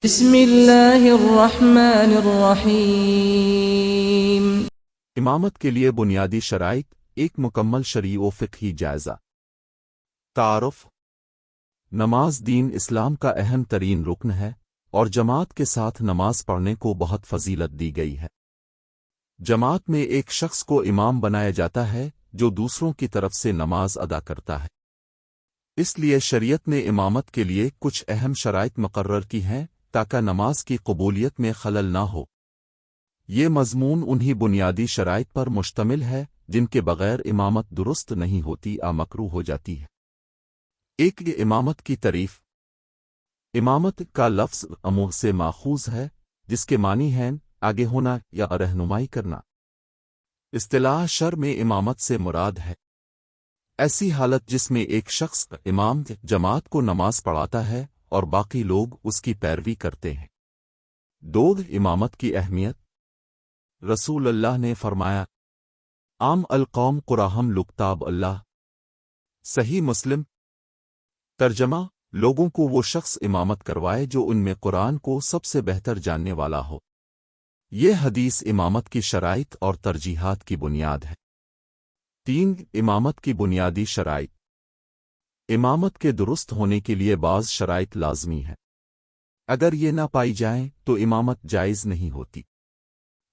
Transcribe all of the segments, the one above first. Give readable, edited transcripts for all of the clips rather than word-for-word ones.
بسم اللہ الرحمن الرحیم۔ امامت کے لیے بنیادی شرائط، ایک مکمل شرعی و فقہی جائزہ۔ تعارف۔ نماز دین اسلام کا اہم ترین رکن ہے اور جماعت کے ساتھ نماز پڑھنے کو بہت فضیلت دی گئی ہے۔ جماعت میں ایک شخص کو امام بنایا جاتا ہے جو دوسروں کی طرف سے نماز ادا کرتا ہے۔ اس لیے شریعت نے امامت کے لیے کچھ اہم شرائط مقرر کی ہیں تاکہ نماز کی قبولیت میں خلل نہ ہو۔ یہ مضمون انہی بنیادی شرائط پر مشتمل ہے جن کے بغیر امامت درست نہیں ہوتی یا مکروہ ہو جاتی ہے۔ ایک، امامت کی تعریف۔ امامت کا لفظ امور سے ماخوذ ہے جس کے معنی ہیں آگے ہونا یا رہنمائی کرنا۔ اصطلاح شرع میں امامت سے مراد ہے ایسی حالت جس میں ایک شخص امام جماعت کو نماز پڑھاتا ہے اور باقی لوگ اس کی پیروی کرتے ہیں۔ دو، امامت کی اہمیت۔ رسول اللہ نے فرمایا، عام القوم قراہم لکتاب اللہ۔ صحیح مسلم۔ ترجمہ، لوگوں کو وہ شخص امامت کروائے جو ان میں قرآن کو سب سے بہتر جاننے والا ہو۔ یہ حدیث امامت کی شرائط اور ترجیحات کی بنیاد ہے۔ تین، امامت کی بنیادی شرائط۔ امامت کے درست ہونے کے لیے بعض شرائط لازمی ہیں۔ اگر یہ نہ پائی جائیں تو امامت جائز نہیں ہوتی۔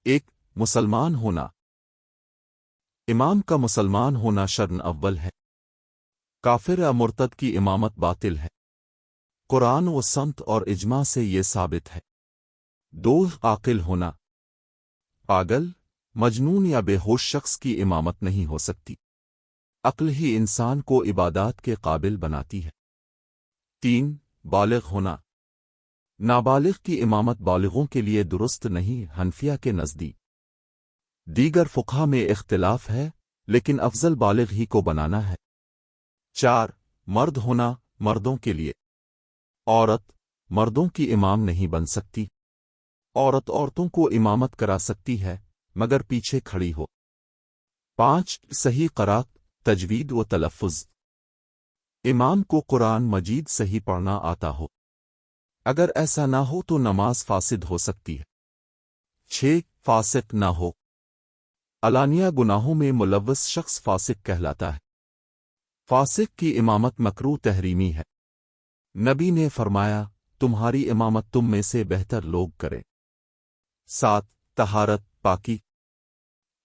ایک، مسلمان ہونا۔ امام کا مسلمان ہونا شرط اول ہے۔ کافر یا مرتد کی امامت باطل ہے۔ قرآن و سنت اور اجماع سے یہ ثابت ہے۔ دو، عاقل ہونا۔ پاگل، مجنون یا بے ہوش شخص کی امامت نہیں ہو سکتی۔ عقل ہی انسان کو عبادات کے قابل بناتی ہے۔ تین، بالغ ہونا۔ نابالغ کی امامت بالغوں کے لیے درست نہیں حنفیہ کے نزدیک۔ دیگر فقہا میں اختلاف ہے لیکن افضل بالغ ہی کو بنانا ہے۔ چار، مرد ہونا، مردوں کے لیے۔ عورت مردوں کی امام نہیں بن سکتی۔ عورت عورتوں کو امامت کرا سکتی ہے مگر پیچھے کھڑی ہو۔ پانچ، صحیح قرات، تجوید و تلفظ۔ امام کو قرآن مجید صحیح پڑھنا آتا ہو۔ اگر ایسا نہ ہو تو نماز فاسد ہو سکتی ہے۔ چھ، فاسق نہ ہو۔ علانیہ گناہوں میں ملوث شخص فاسق کہلاتا ہے۔ فاسق کی امامت مکروہ تحریمی ہے۔ نبی نے فرمایا، تمہاری امامت تم میں سے بہتر لوگ کریں۔ سات، طہارت، پاکی۔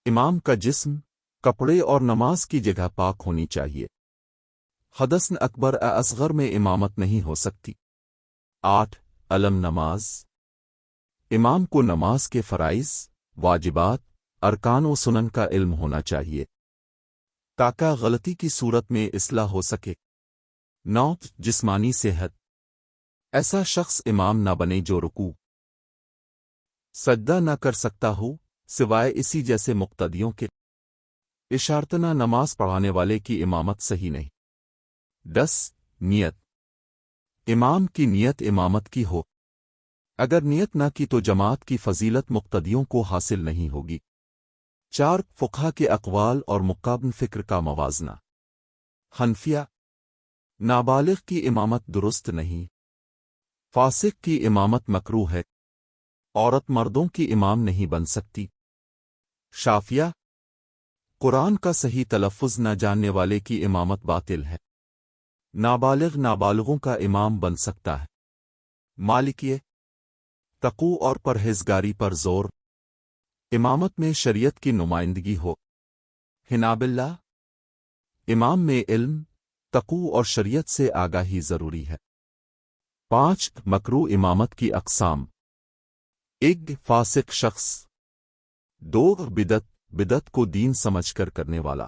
امام کا جسم، کپڑے اور نماز کی جگہ پاک ہونی چاہیے۔ حدث اکبر اصغر میں امامت نہیں ہو سکتی۔ آٹھ، علم نماز۔ امام کو نماز کے فرائض، واجبات، ارکان و سنن کا علم ہونا چاہیے تاکہ غلطی کی صورت میں اصلاح ہو سکے۔ نو، جسمانی صحت۔ ایسا شخص امام نہ بنے جو رکوع سجدہ نہ کر سکتا ہو سوائے اسی جیسے مقتدیوں کے۔ اشارتنہ نماز پڑھانے والے کی امامت صحیح نہیں۔ 10، نیت۔ امام کی نیت امامت کی ہو۔ اگر نیت نہ کی تو جماعت کی فضیلت مقتدیوں کو حاصل نہیں ہوگی۔ 4، فقہا کے اقوال اور مقابل فکر کا موازنہ۔ حنفیہ، نابالغ کی امامت درست نہیں۔ فاسق کی امامت مکروہ ہے۔ عورت مردوں کی امام نہیں بن سکتی۔ شافعیہ، قرآن کا صحیح تلفظ نہ جاننے والے کی امامت باطل ہے۔ نابالغ نابالغوں کا امام بن سکتا ہے۔ مالکیہ، تقوی اور پرہیزگاری پر زور۔ امامت میں شریعت کی نمائندگی ہو۔ حنابلہ، امام میں علم، تقوی اور شریعت سے آگاہی ضروری ہے۔ 5، مکروہ امامت کی اقسام۔ 1، فاسق شخص۔ 2، بدعت کو دین سمجھ کر کرنے والا۔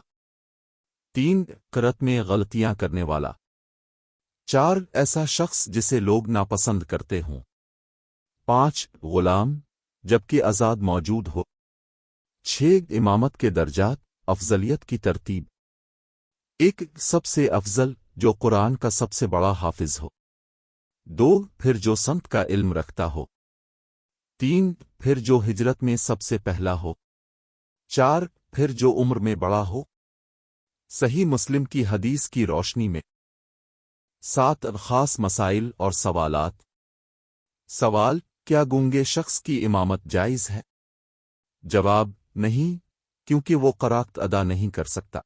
3، قرات میں غلطیاں کرنے والا۔ 4، ایسا شخص جسے لوگ ناپسند کرتے ہوں۔ 5، غلام جبکہ آزاد موجود ہو۔ 6، امامت کے درجات، افضلیت کی ترتیب۔ 1، سب سے افضل جو قرآن کا سب سے بڑا حافظ ہو۔ 2، پھر جو سنت کا علم رکھتا ہو۔ 3، پھر جو ہجرت میں سب سے پہلا ہو۔ 4، پھر جو عمر میں بڑا ہو۔ صحیح مسلم کی حدیث کی روشنی میں۔ 7، خاص مسائل اور سوالات۔ سوال: کیا گونگے شخص کی امامت جائز ہے؟ جواب: نہیں، کیونکہ وہ قرات ادا نہیں کر سکتا۔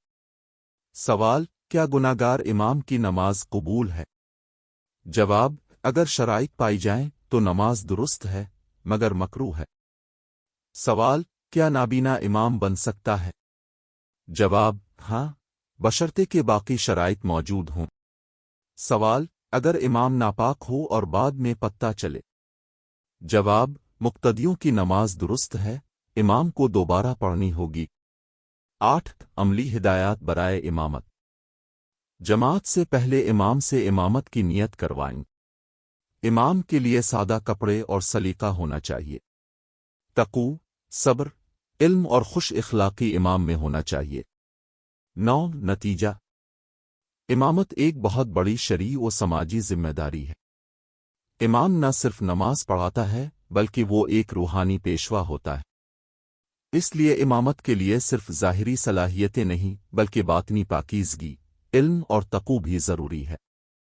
سوال: کیا گناہگار امام کی نماز قبول ہے؟ جواب: اگر شرائط پائی جائیں تو نماز درست ہے، مگر مکروہ ہے۔ سوال: کیا نابینا امام بن سکتا ہے؟ جواب: ہاں، بشرطے کہ باقی شرائط موجود ہوں۔ سوال: اگر امام ناپاک ہو اور بعد میں پتہ چلے؟ جواب: مقتدیوں کی نماز درست ہے، امام کو دوبارہ پڑھنی ہوگی۔ 8 عملی ہدایات برائے امامت۔ جماعت سے پہلے امام سے امامت کی نیت کروائیں۔ امام کے لیے سادہ کپڑے اور سلیقہ ہونا چاہیے۔ تقوی، صبر، علم اور خوش اخلاقی امام میں ہونا چاہیے۔ 9 نتیجہ: امامت ایک بہت بڑی شرعی و سماجی ذمہ داری ہے۔ امام نہ صرف نماز پڑھاتا ہے بلکہ وہ ایک روحانی پیشوا ہوتا ہے۔ اس لیے امامت کے لیے صرف ظاہری صلاحیتیں نہیں بلکہ باطنی پاکیزگی، علم اور تقوی بھی ضروری ہے۔